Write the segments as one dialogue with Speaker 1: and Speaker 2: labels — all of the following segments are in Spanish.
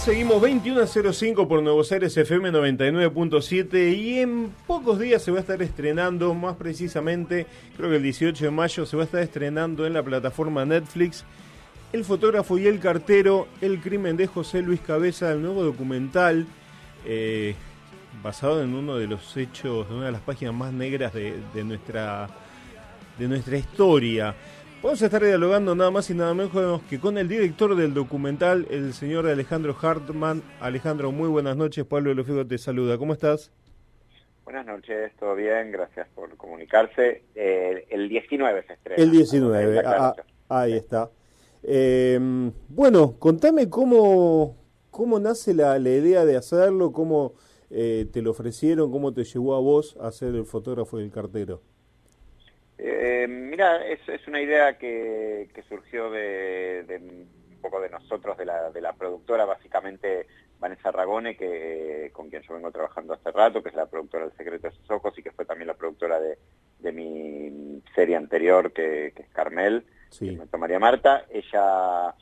Speaker 1: Seguimos 21:05 por Nuevos Aires FM 99.7 y en pocos días se va a estar estrenando, más precisamente, creo que el 18 de mayo se va a estar estrenando en la plataforma Netflix El fotógrafo y el cartero, el crimen de José Luis Cabeza, el nuevo documental basado en uno de los hechos, de una de las páginas más negras de nuestra historia. Vamos a estar dialogando nada más y nada menos que con el director del documental, el señor Alejandro Hartman. Alejandro, muy buenas noches. Pablo Lofiego te saluda. ¿Cómo estás?
Speaker 2: Buenas noches, todo bien, gracias por comunicarse. El 19 se estrena.
Speaker 1: El 19, ahí está. Bueno, contame cómo nace la idea de hacerlo, cómo te lo ofrecieron, cómo te llevó a vos a ser el fotógrafo y el cartero.
Speaker 2: Mira, es una idea que surgió de un poco de nosotros, de la productora, básicamente Vanessa Ragone, con quien yo vengo trabajando hace rato, que es la productora del Secreto de sus Ojos y que fue también la productora de mi serie anterior, que es Carmel,
Speaker 1: sí.
Speaker 2: Que me María Marta. Ella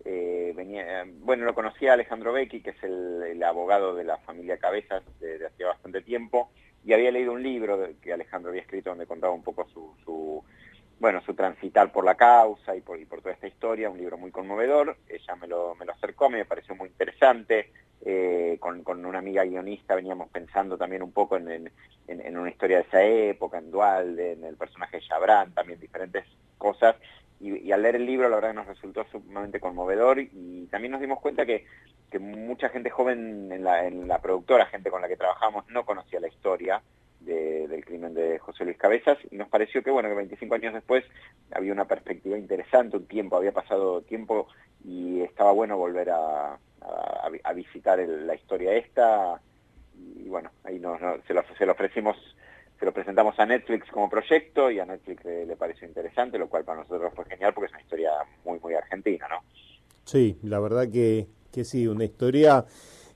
Speaker 2: venía, bueno, lo conocía a Alejandro Becchi, que es el abogado de la familia Cabezas de hacía bastante tiempo, y había leído un libro que Alejandro había escrito donde contaba un poco su transitar por la causa y por toda esta historia, un libro muy conmovedor. Ella me lo acercó, me pareció muy interesante. Con una amiga guionista veníamos pensando también un poco en una historia de esa época, en Dualde, en el personaje de Chabran, también diferentes cosas. Y al leer el libro, la verdad que nos resultó sumamente conmovedor, y también nos dimos cuenta que mucha gente joven en la productora, gente con la que trabajamos, no conocía la historia del crimen de José Luis Cabezas, y nos pareció que 25 años después había una perspectiva interesante, había pasado tiempo, y estaba bueno volver a visitar la historia esta, y bueno, ahí se lo ofrecimos. Se lo presentamos a Netflix como proyecto, y a Netflix le pareció interesante, lo cual para nosotros fue genial porque es una historia muy, muy argentina, ¿no?
Speaker 1: Sí, la verdad que sí, una historia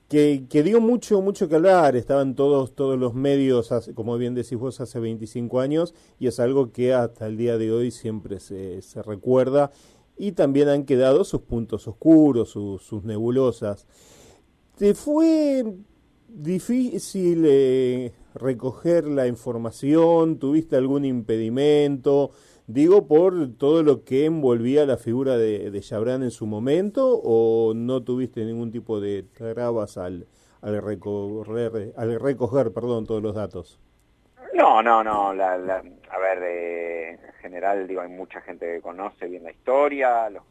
Speaker 1: que dio mucho que hablar. Estaban todos los medios, como bien decís vos, hace 25 años, y es algo que hasta el día de hoy siempre se recuerda, y también han quedado sus puntos oscuros, sus nebulosas. ¿Te fue difícil recoger la información? ¿Tuviste algún impedimento? Digo, por todo lo que envolvía la figura de Chabran en su momento, ¿o no tuviste ningún tipo de trabas al recoger todos los datos?
Speaker 2: No. A ver, en general, digo, hay mucha gente que conoce bien la historia, los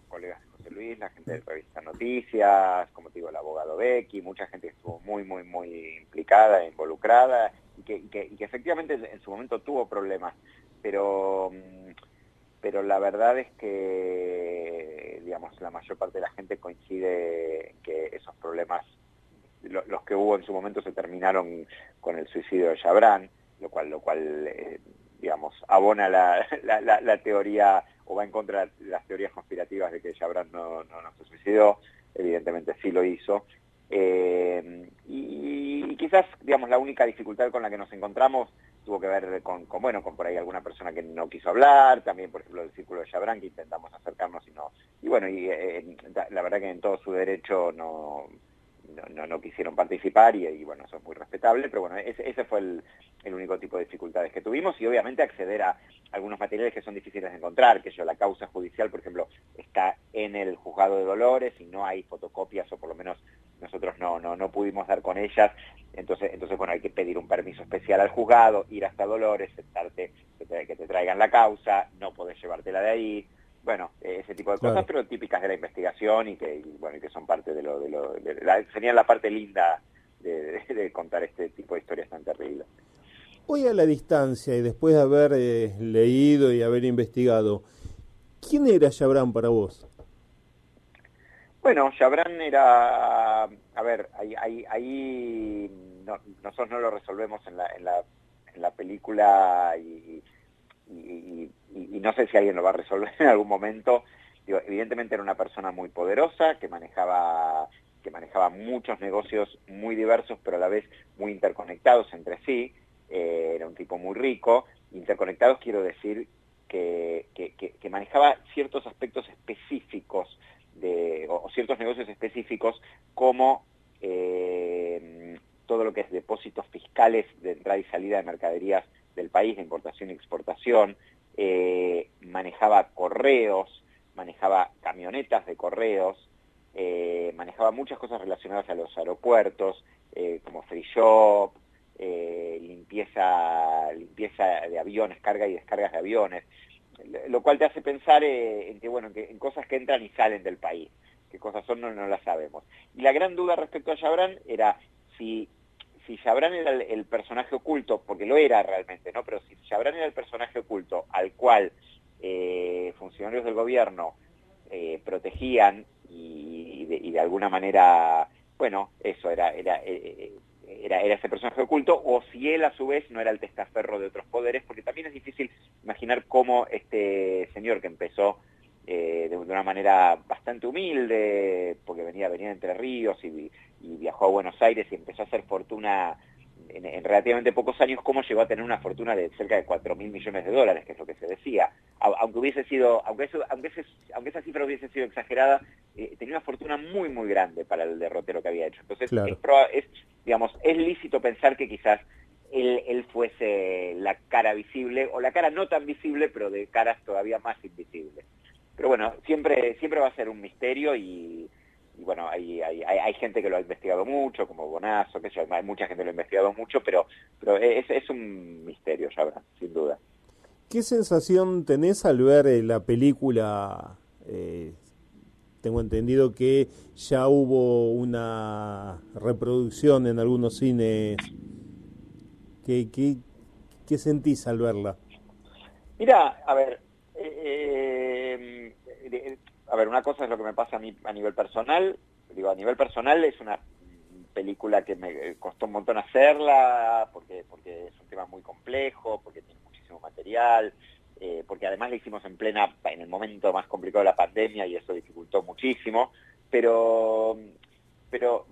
Speaker 2: colegas de José Luis, la gente de Revista Noticias, como te digo, el abogado Becchi, mucha gente que estuvo muy, muy, muy implicada, involucrada, y que efectivamente en su momento tuvo problemas, pero la verdad es que, digamos, la mayor parte de la gente coincide en que esos problemas, los que hubo en su momento, se terminaron con el suicidio de Chabran, lo cual digamos, abona la teoría, o va en contra de las teorías conspirativas de que Chabran no se suicidó. Evidentemente sí lo hizo. Y quizás, digamos, la única dificultad con la que nos encontramos tuvo que ver con por ahí alguna persona que no quiso hablar, también, por ejemplo, del círculo de Chabran, que intentamos acercarnos la verdad que en todo su derecho no quisieron participar, y bueno, eso es muy respetable, pero bueno, ese fue el único tipo de dificultades que tuvimos, y obviamente acceder a algunos materiales que son difíciles de encontrar, que la causa judicial, por ejemplo, está en el juzgado de Dolores y no hay fotocopias, o por lo menos nosotros no pudimos dar con ellas. Entonces bueno, hay que pedir un permiso especial al juzgado, ir hasta Dolores, sentarte, que te traigan la causa, no podés llevártela de ahí. Bueno, ese tipo de cosas, pero típicas de la investigación, y que son parte serían la parte linda de contar este tipo de historias tan terribles.
Speaker 1: Hoy, a la distancia y después de haber leído y haber investigado, ¿quién era Chabran para vos?
Speaker 2: Bueno, Chabran era, a ver, ahí nosotros no lo resolvemos en la película, y no sé si alguien lo va a resolver en algún momento. Digo, evidentemente era una persona muy poderosa, que manejaba muchos negocios muy diversos, pero a la vez muy interconectados entre sí. Era un tipo muy rico. Interconectados quiero decir que manejaba ciertos aspectos específicos o ciertos negocios específicos, como todo lo que es depósitos fiscales de entrada y salida de mercaderías del país, de importación y exportación, manejaba correos, manejaba camionetas de correos, manejaba muchas cosas relacionadas a los aeropuertos, como free shop, limpieza de aviones, carga y descargas de aviones, lo cual te hace pensar en en cosas que entran y salen del país. Qué cosas son no las sabemos. Y la gran duda respecto a Chabran era si Chabran era el personaje oculto, porque lo era realmente, ¿no? Pero si Chabran era el personaje oculto al cual funcionarios del gobierno protegían y de alguna manera, bueno, eso era ese personaje oculto, o si él a su vez no era el testaferro de otros poderes, porque también es difícil imaginar cómo este señor que empezó de una manera bastante humilde, porque venía de Entre Ríos y viajó a Buenos Aires y empezó a hacer fortuna en relativamente pocos años, cómo llegó a tener una fortuna de cerca de 4.000 millones de dólares, que es lo que se decía. Aunque esa cifra hubiese sido exagerada, tenía una fortuna muy, muy grande para el derrotero que había hecho. Entonces,
Speaker 1: Claro.
Speaker 2: es lícito pensar que quizás él fuese la cara visible, o la cara no tan visible, pero de caras todavía más invisibles. Pero bueno, siempre va a ser un misterio y bueno, hay gente que lo ha investigado mucho, como Bonazo, hay mucha gente que lo ha investigado mucho, pero es un misterio, ya habrá, sin duda.
Speaker 1: ¿Qué sensación tenés al ver la película? Tengo entendido que ya hubo una reproducción en algunos cines. ¿Qué sentís al verla?
Speaker 2: Mira, a ver, una cosa es lo que me pasa a mí a nivel personal. Digo, a nivel personal es una película que me costó un montón hacerla, porque es un tema muy complejo, porque tiene muchísimo material, porque además la hicimos en el momento más complicado de la pandemia y eso dificultó muchísimo, pero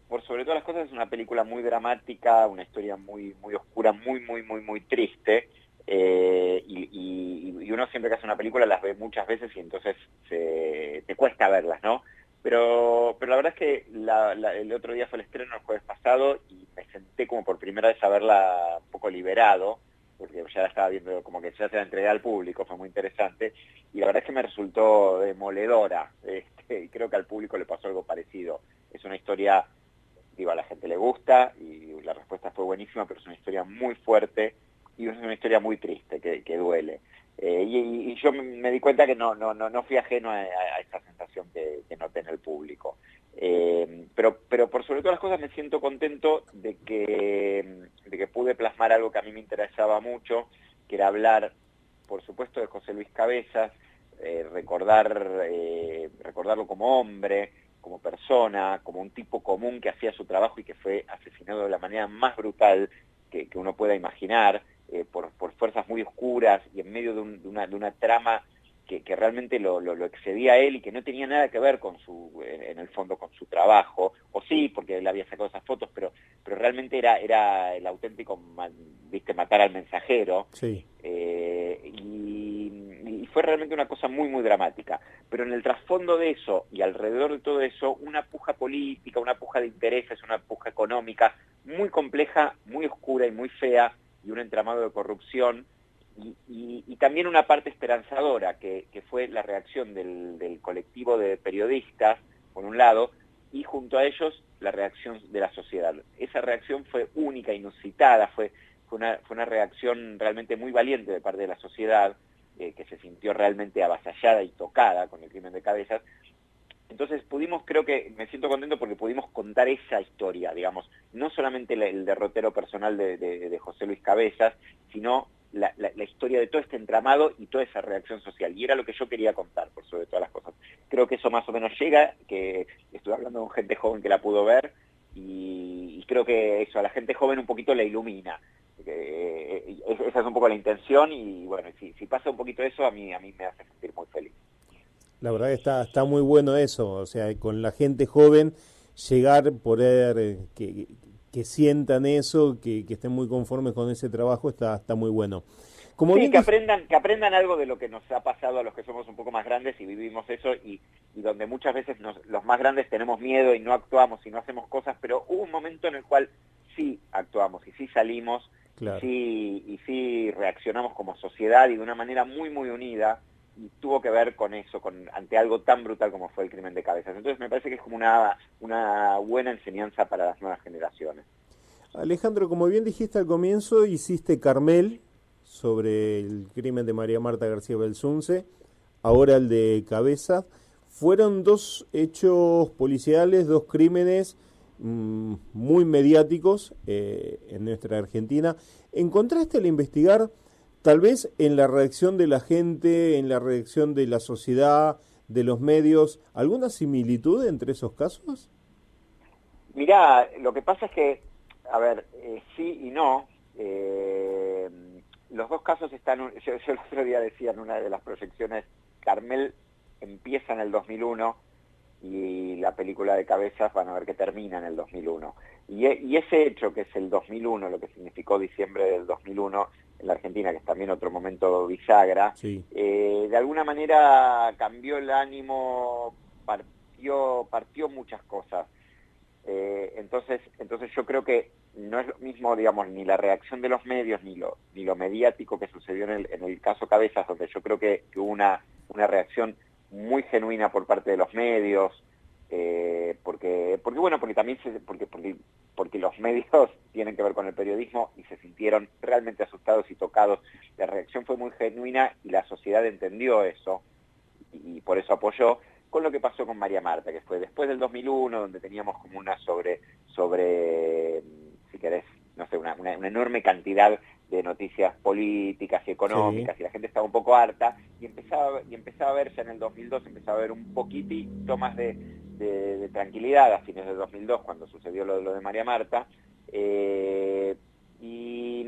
Speaker 2: por sobre todas las cosas es una película muy dramática, una historia muy, muy oscura, muy, muy, muy, muy triste, y uno siempre que hace una película las ve muchas veces y entonces te cuesta verlas, ¿no? Pero la verdad es que el otro día fue el estreno, el jueves pasado, y me senté como por primera vez a verla un poco liberado, porque ya la estaba viendo, como que ya se la entregué al público, fue muy interesante, y la verdad es que me resultó demoledora, y creo que al público le pasó algo parecido. Es una historia, digo, a la gente le gusta, y la respuesta fue buenísima, pero es una historia muy fuerte, y es una historia muy triste, que duele. Y yo me di cuenta que no fui ajeno a esa sensación que noté en el público. Pero por sobre todas las cosas me siento contento de que pude plasmar algo que a mí me interesaba mucho, que era hablar, por supuesto, de José Luis Cabezas, recordarlo como hombre, como persona, como un tipo común que hacía su trabajo y que fue asesinado de la manera más brutal que uno pueda imaginar, por fuerzas muy oscuras y en medio de una trama que realmente lo excedía a él y que no tenía nada que ver en el fondo con su trabajo, o sí, porque él había sacado esas fotos, pero realmente era el auténtico, matar al mensajero.
Speaker 1: Sí.
Speaker 2: Y fue realmente una cosa muy, muy dramática. Pero en el trasfondo de eso y alrededor de todo eso, una puja política, una puja de intereses, una puja económica muy compleja, muy oscura y muy fea, y un entramado de corrupción, y también una parte esperanzadora, que fue la reacción del colectivo de periodistas, por un lado, y junto a ellos la reacción de la sociedad. Esa reacción fue única, inusitada, fue una reacción realmente muy valiente de parte de la sociedad, que se sintió realmente avasallada y tocada con el crimen de Cabezas. Entonces creo que me siento contento porque pudimos contar esa historia, digamos, no solamente el derrotero personal de José Luis Cabezas, sino la historia de todo este entramado y toda esa reacción social. Y era lo que yo quería contar, por sobre todas las cosas. Creo que eso más o menos llega, que estuve hablando con gente joven que la pudo ver, y creo que eso a la gente joven un poquito la ilumina. Esa es un poco la intención, y bueno, si pasa un poquito eso, a mí me hace sentir muy feliz.
Speaker 1: La verdad que está muy bueno eso, o sea, con la gente joven llegar, poder que sientan eso, que estén muy conformes con ese trabajo, está muy bueno. Como
Speaker 2: sí,
Speaker 1: bien
Speaker 2: que aprendan algo de lo que nos ha pasado a los que somos un poco más grandes y vivimos eso, y donde muchas veces los más grandes tenemos miedo y no actuamos y no hacemos cosas, pero hubo un momento en el cual sí actuamos y sí salimos,
Speaker 1: claro.
Speaker 2: y sí reaccionamos como sociedad y de una manera muy, muy unida, y tuvo que ver con eso, ante algo tan brutal como fue el crimen de Cabezas. Entonces me parece que es como una buena enseñanza para las nuevas generaciones.
Speaker 1: Alejandro, como bien dijiste al comienzo, hiciste Carmel sobre el crimen de María Marta García Belsunce, ahora el de Cabezas. Fueron dos hechos policiales, dos crímenes muy mediáticos en nuestra Argentina. ¿Encontraste al investigar, tal vez en la reacción de la gente, en la reacción de la sociedad, de los medios, alguna similitud entre esos casos?
Speaker 2: Mirá, lo que pasa es que, a ver, sí y no. Los dos casos están, yo el otro día decía en una de las proyecciones, Carmel empieza en el 2001 y la película de Cabezas van a ver que termina en el 2001. Y ese hecho que es el 2001, lo que significó diciembre del 2001 en la Argentina, que es también otro momento bisagra,
Speaker 1: Sí.
Speaker 2: De alguna manera cambió el ánimo, partió muchas cosas. Entonces yo creo que no es lo mismo, digamos, ni la reacción de los medios, ni lo mediático que sucedió en el caso Cabezas, donde yo creo que hubo una reacción muy genuina por parte de los medios, porque también porque los medios tienen que ver con el periodismo y se sintieron realmente asustados y tocados. La reacción fue muy genuina y la sociedad entendió eso y por eso apoyó. Con lo que pasó con María Marta, que fue después del 2001, donde teníamos como una sobre si querés, no sé, una enorme cantidad de noticias políticas y económicas,
Speaker 1: Sí.
Speaker 2: y la gente estaba un poco harta, y empezaba a ver ya en el 2002, empezaba a haber un poquitito más de tranquilidad a fines del 2002, cuando sucedió lo de María Marta, y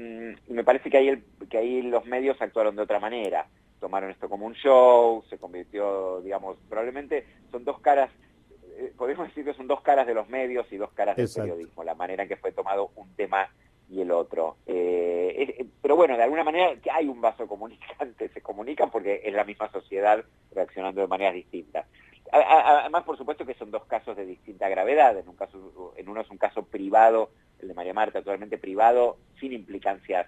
Speaker 2: me parece que ahí los medios actuaron de otra manera. Tomaron esto como un show, se convirtió, digamos, probablemente son dos caras, podemos decir que son dos caras de los medios y dos caras del
Speaker 1: Exacto.
Speaker 2: periodismo, la manera en que fue tomado un tema y el otro. Pero bueno, de alguna manera que hay un vaso comunicante, se comunican porque es la misma sociedad reaccionando de maneras distintas. Además, por supuesto que son dos casos de distinta gravedad. En uno es un caso privado, el de María Marta, totalmente privado, sin implicancias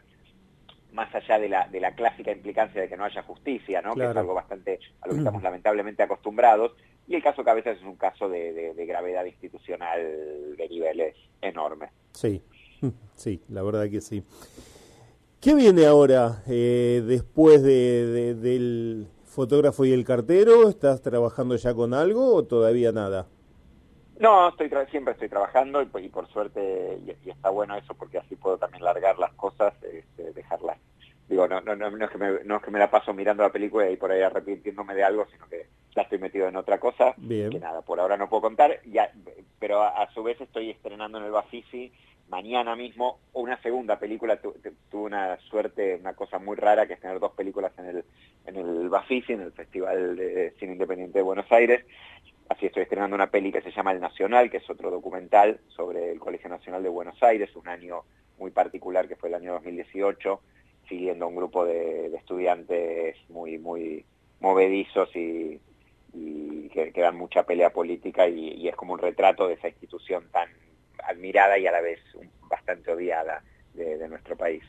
Speaker 2: más allá de la clásica implicancia de que no haya justicia, ¿no?
Speaker 1: Claro.
Speaker 2: Que es algo bastante a lo que estamos lamentablemente acostumbrados, y el caso Cabezas es un caso de gravedad institucional de niveles enormes.
Speaker 1: Sí, sí, la verdad que sí. ¿Qué viene ahora después del fotógrafo y el cartero? ¿Estás trabajando ya con algo o todavía nada?
Speaker 2: No, siempre estoy trabajando y por suerte, y está bueno eso porque así puedo también largar las cosas, dejarlas. Digo, no es que me la paso mirando la película y por ahí arrepintiéndome de algo, sino que ya estoy metido en otra cosa,
Speaker 1: Bien.
Speaker 2: que nada, por ahora no puedo contar, pero a su vez estoy estrenando en el Bafisi mañana mismo una segunda película. Tuve una suerte, una cosa muy rara, que es tener dos películas en el Bafisi, en el Festival de Cine Independiente de Buenos Aires. Así estoy estrenando una peli que se llama El Nacional, que es otro documental sobre el Colegio Nacional de Buenos Aires, un año muy particular que fue el año 2018, siguiendo a un grupo de estudiantes muy, muy movedizos y que dan mucha pelea política, y es como un retrato de esa institución tan admirada y a la vez bastante odiada de nuestro país.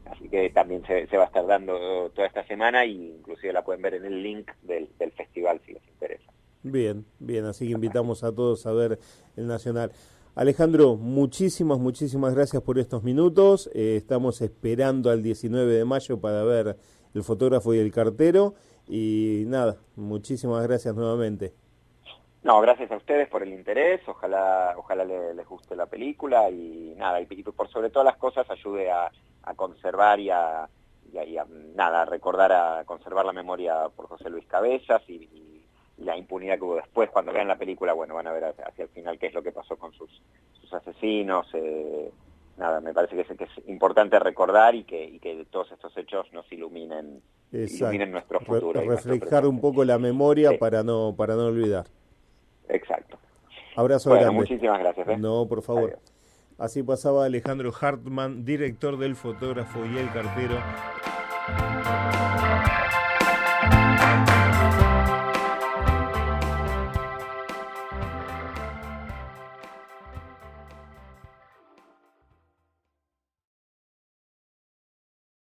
Speaker 2: Así que también se va a estar dando toda esta semana, y inclusive la pueden ver en el link del festival si les interesa.
Speaker 1: Bien, bien, así que invitamos a todos a ver el Nacional. Alejandro, muchísimas gracias por estos minutos. Estamos esperando al 19 de mayo para ver El fotógrafo y el cartero. Y nada, muchísimas gracias nuevamente.
Speaker 2: No, gracias a ustedes por el interés, ojalá les guste la película, y nada, y por sobre todas las cosas ayude a conservar y a recordar, a conservar la memoria por José Luis Cabezas, y la impunidad que hubo después. Cuando vean la película, bueno, van a ver hacia el final qué es lo que pasó con sus asesinos. Nada, me parece que es importante recordar y que todos estos hechos nos iluminen nuestro futuro.
Speaker 1: Reflejar un poco la memoria, sí, para no olvidar.
Speaker 2: Exacto.
Speaker 1: Abrazo
Speaker 2: bueno,
Speaker 1: grande.
Speaker 2: Muchísimas gracias.
Speaker 1: No, por favor.
Speaker 2: Adiós.
Speaker 1: Así pasaba Alejandro Hartman, director del Fotógrafo y el Cartero.